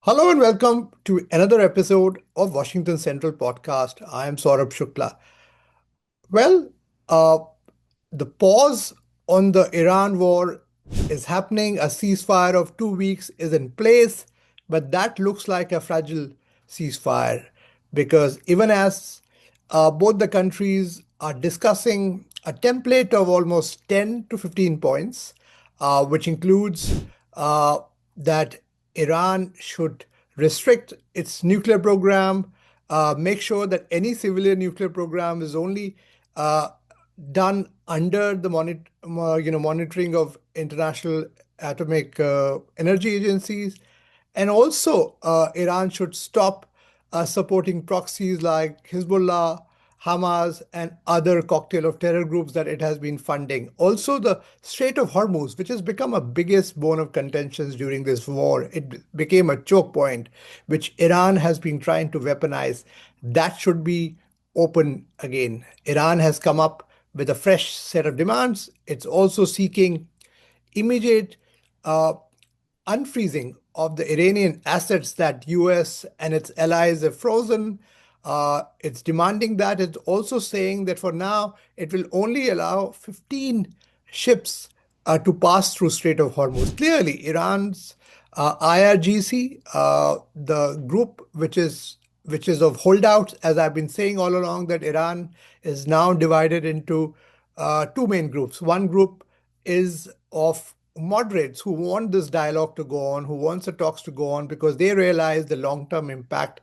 Hello and welcome to another episode of Washington Central Podcast. I am Saurabh Shukla. Well, uh, the pause on the Iran war is happening. A ceasefire of 2 weeks is in place, but that looks like a fragile ceasefire because even as both the countries are discussing a template of almost 10 to 15 points, which includes that Iran should restrict its nuclear program, make sure that any civilian nuclear program is only uh, done under the monitoring of international atomic energy agencies, and also Iran should stop supporting proxies like Hezbollah, Hamas, and other cocktail of terror groups that it has been funding. Also, the Strait of Hormuz, which has become a biggest bone of contentions during this war, it became a choke point, which Iran has been trying to weaponize. That should be open again. Iran has come up with a fresh set of demands. It's also seeking immediate uh, unfreezing of the Iranian assets that US and its allies have frozen. It's demanding that. It's also saying that for now, it will only allow 15 ships to pass through Strait of Hormuz. Clearly, Iran's IRGC, the group which is of holdouts, as I've been saying all along, that Iran is now divided into two main groups. One group is of moderates who want this dialogue to go on, who wants the talks to go on because they realize the long-term impact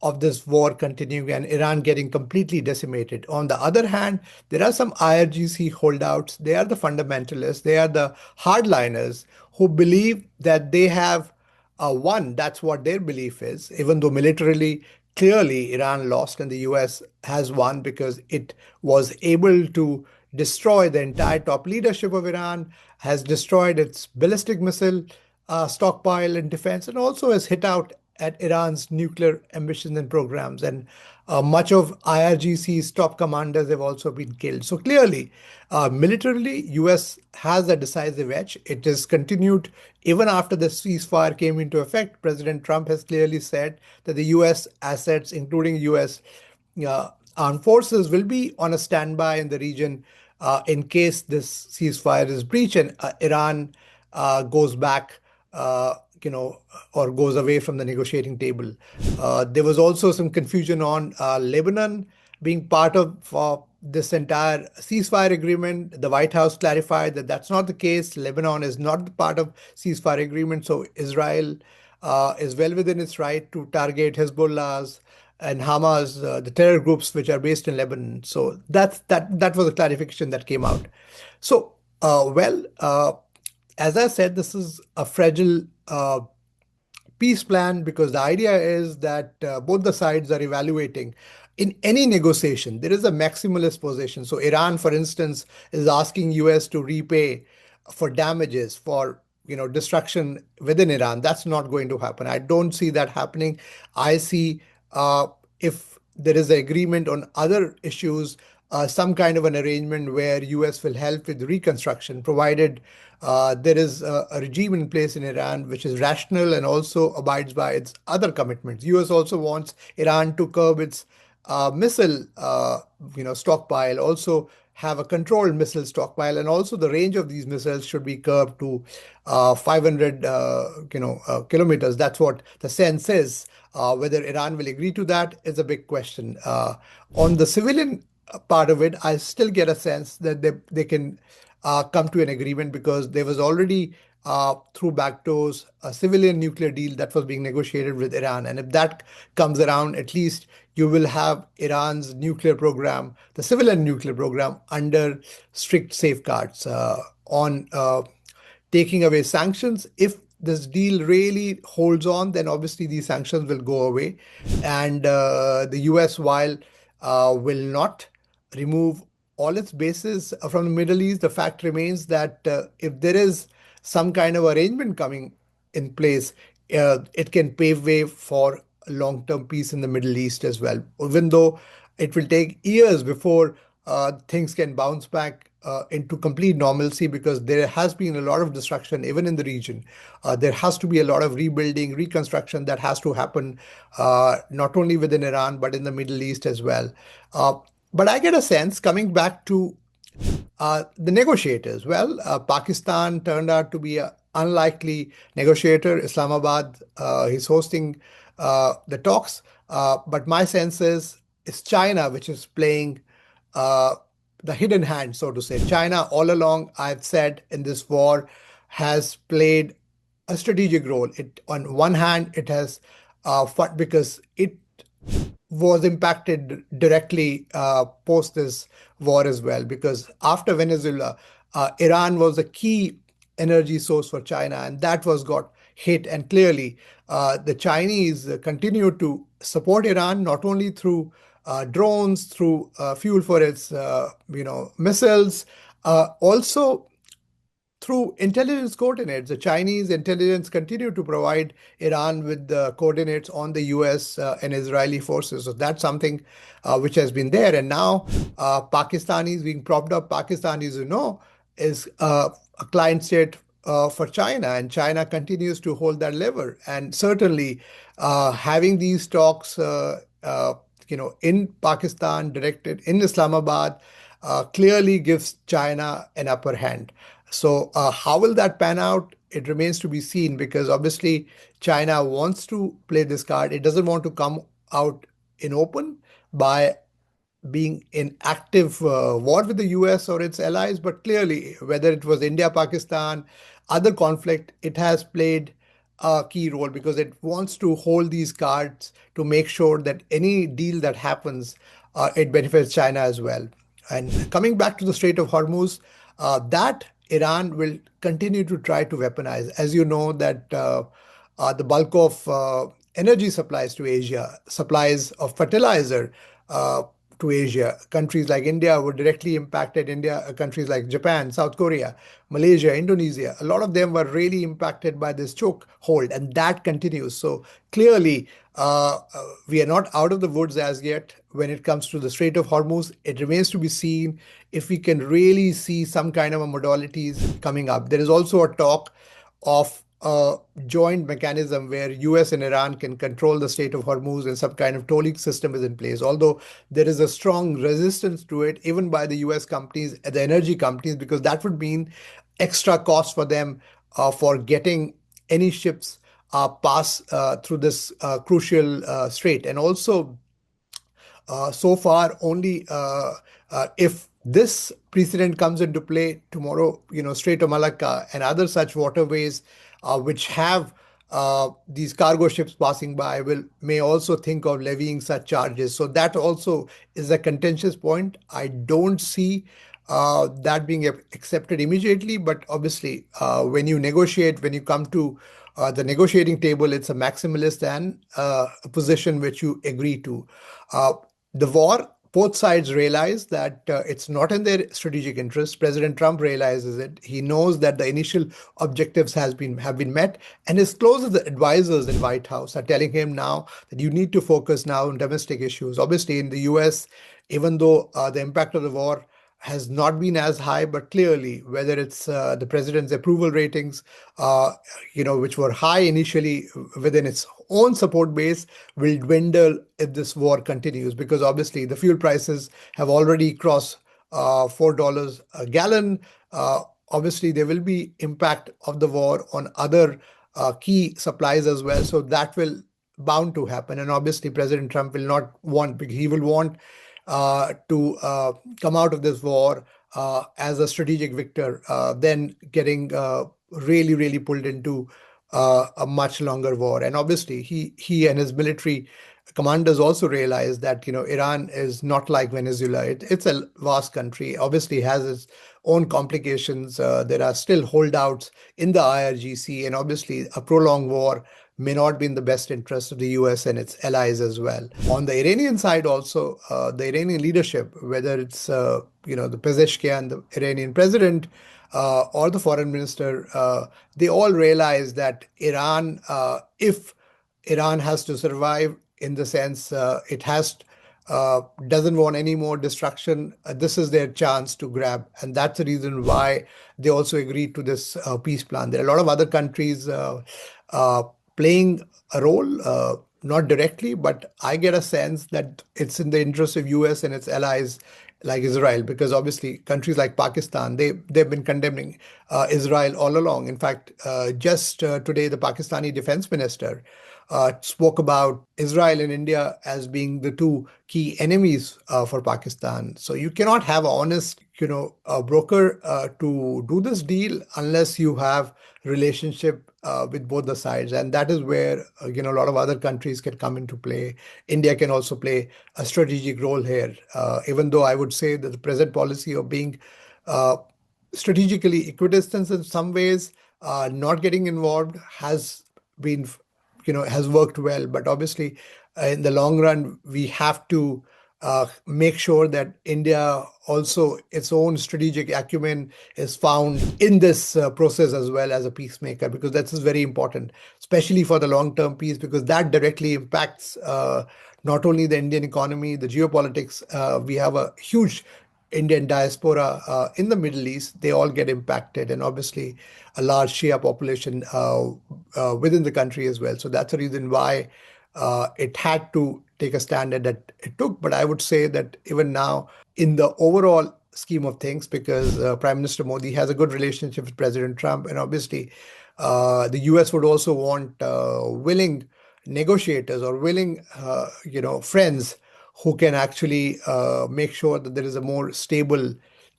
of this war continuing and Iran getting completely decimated. On the other hand, there are some IRGC holdouts. They are the fundamentalists. They are the hardliners who believe that they have won. That's what their belief is, even though militarily, clearly Iran lost and the US has won because it was able to destroy the entire top leadership of Iran, has destroyed its ballistic missile stockpile and defense, and also has hit out at Iran's nuclear ambitions and programs. And much of IRGC's top commanders have also been killed. So clearly, militarily, US has a decisive edge. It has continued even after the ceasefire came into effect. President Trump has clearly said that the US assets, including US armed forces, will be on a standby in the region in case this ceasefire is breached and Iran goes back, or goes away from the negotiating table. There was also some confusion on Lebanon being part of this entire ceasefire agreement. The White House clarified that that's not the case. Lebanon is not part of ceasefire agreement, so Israel is well within its right to target Hezbollah's and Hamas, the terror groups which are based in Lebanon. So that was a clarification that came out. So, as I said, this is a fragile peace plan because the idea is that both the sides are evaluating in any negotiation there is a maximalist position. So Iran, for instance, is asking US to repay for damages for destruction within Iran. That's not going to happen. I don't see that happening. I see if there is an agreement on other issues, some kind of an arrangement where US will help with reconstruction, provided there is a regime in place in Iran which is rational and also abides by its other commitments. US also wants Iran to curb its missile, stockpile, also have a controlled missile stockpile, and also the range of these missiles should be curbed to 500, kilometers. That's what the sense is. Whether Iran will agree to that is a big question. On the civilian part of it, I still get a sense that they can come to an agreement because there was already through backdoors a civilian nuclear deal that was being negotiated with Iran. And if that comes around, at least you will have Iran's nuclear program, the civilian nuclear program, under strict safeguards on taking away sanctions. If this deal really holds on, then obviously these sanctions will go away. And the US, while will not remove all its bases from the Middle East, the fact remains that if there is some kind of arrangement coming in place, it can pave way for long-term peace in the Middle East as well. Even though it will take years before things can bounce back into complete normalcy because there has been a lot of destruction even in the region. There has to be a lot of rebuilding, reconstruction that has to happen, not only within Iran but in the Middle East as well. Uh, but I get a sense coming back to the negotiators. Well, Pakistan turned out to be an unlikely negotiator. Islamabad is hosting the talks, but my sense is it's China which is playing uh, the hidden hand, so to say. China, all along, I've said in this war, has played a strategic role. It, on one hand, it has fought because it was impacted directly post this war as well. Because after Venezuela, Iran was a key energy source for China, and that was got hit. And clearly, the Chinese continue to support Iran not only through drones, through fuel for its missiles, also through intelligence coordinates. The Chinese intelligence continue to provide Iran with the coordinates on the US and Israeli forces. So that's something which has been there. And now Pakistanis being propped up, Pakistanis, is a client state for China, and China continues to hold that lever. And certainly having these talks, in Pakistan, directed in Islamabad, clearly gives China an upper hand. So, how will that pan out? It remains to be seen because obviously China wants to play this card. It doesn't want to come out in open by being in active war with the US or its allies, but clearly, whether it was India, Pakistan, other conflict, it has played a key role because it wants to hold these cards to make sure that any deal that happens, it benefits China as well. And coming back to the Strait of Hormuz, that Iran will continue to try to weaponize. As you know, that the bulk of energy supplies to Asia, supplies of fertilizer to Asia. Countries like India were directly impacted. India, countries like Japan, South Korea, Malaysia, Indonesia, a lot of them were really impacted by this choke hold, and that continues. So clearly, we are not out of the woods as yet when it comes to the Strait of Hormuz. It remains to be seen if we can really see some kind of a modalities coming up. There is also a talk of a joint mechanism where US and Iran can control the Strait of Hormuz and some kind of tolling system is in place. Although there is a strong resistance to it, even by the US companies, the energy companies, because that would mean extra cost for them for getting any ships pass through this crucial strait. And also so far only if this precedent comes into play tomorrow, Strait of Malacca and other such waterways which have these cargo ships passing by will may also think of levying such charges. So that also is a contentious point. I don't see that being accepted immediately, but obviously when you negotiate, when you come to the negotiating table, it's a maximalist and a position which you agree to. Uh, the war, both sides realize that it's not in their strategic interest. President Trump realizes it. He knows that the initial objectives have been met, and his closest advisors in White House are telling him now that you need to focus now on domestic issues. Obviously, in the U.S., even though the impact of the war has not been as high, but clearly, whether it's the president's approval ratings, which were high initially within its own support base, will dwindle if this war continues, because obviously the fuel prices have already crossed $4 a gallon. Obviously, there will be impact of the war on other key supplies as well. So that will bound to happen. And obviously, President Trump will not want, he will want to come out of this war as a strategic victor, then getting really, really pulled into a much longer war. And obviously, he and his military commanders also realize that Iran is not like Venezuela. It's a vast country. Obviously, has its own complications. There are still holdouts in the IRGC, and obviously, a prolonged war may not be in the best interest of the US and its allies as well. On the Iranian side, also, the Iranian leadership, whether it's the Pezeshkian, the Iranian president, or the foreign minister, they all realize that if Iran has to survive, in the sense it has doesn't want any more destruction. This is their chance to grab, and that's the reason why they also agreed to this peace plan. There are a lot of other countries uh, playing a role, not directly, but I get a sense that it's in the interest of US and its allies like Israel, because obviously countries like Pakistan, they've been condemning Israel all along. In fact, just today, the Pakistani defense minister spoke about Israel and India as being the two key enemies for Pakistan. So you cannot have an honest, a broker to do this deal unless you have relationship with both the sides, and that is where a lot of other countries can come into play. India can also play a strategic role here, even though I would say that the present policy of being uh, strategically equidistant in some ways, not getting involved has been, has worked well. But obviously, in the long run, we have to make sure that India also its own strategic acumen is found in this process as well as a peacemaker, because that is very important, especially for the long-term peace, because that directly impacts not only the Indian economy, the geopolitics. We have a huge Indian diaspora in the Middle East. They all get impacted, and obviously a large Shia population within the country as well. So that's the reason why it had to take a stand that it took. But I would say that even now, in the overall scheme of things, because Prime Minister Modi has a good relationship with President Trump, and obviously the US would also want willing negotiators or willing, friends who can actually make sure that there is a more stable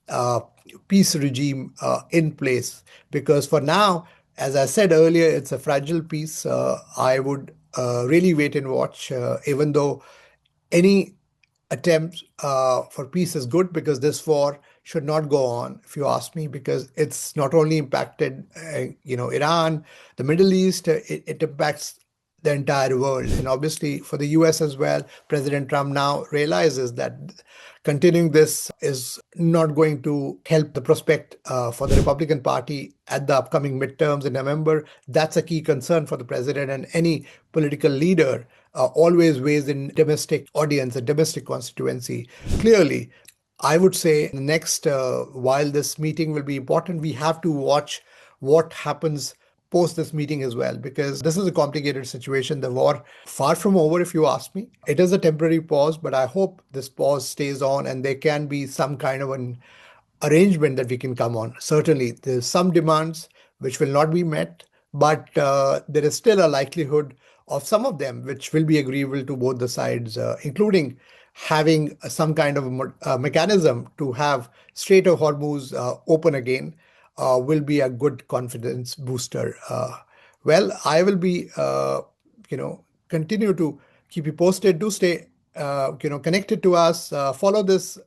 uh, peace regime in place. Because for now, as I said earlier, it's a fragile peace. I would really wait and watch, even though any attempt for peace is good, because this war should not go on, if you ask me, because it's not only impacted, Iran, the Middle East, it impacts the entire world. And obviously for the US as well, President Trump now realizes that continuing this is not going to help the prospect for the Republican Party at the upcoming midterms in November. That's a key concern for the president, and any political leader always weighs in domestic audience, a domestic constituency. Clearly, I would say the next, while this meeting will be important, we have to watch what happens post this meeting as well, because this is a complicated situation. The war far from over, if you ask me. It is a temporary pause, but I hope this pause stays on and there can be some kind of an arrangement that we can come on. Certainly, there's some demands which will not be met, but there is still a likelihood of some of them which will be agreeable to both the sides, including having some kind of a mechanism to have Strait of Hormuz open again, will be a good confidence booster. Well, I will be, continue to keep you posted. Do stay, connected to us. Follow this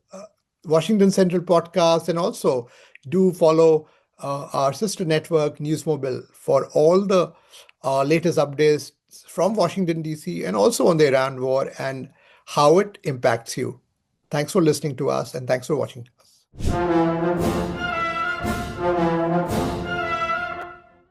Washington Central podcast, and also do follow our sister network, News Mobile, for all the latest updates from Washington, D.C., and also on the Iran war and how it impacts you. Thanks for listening to us, and thanks for watching us.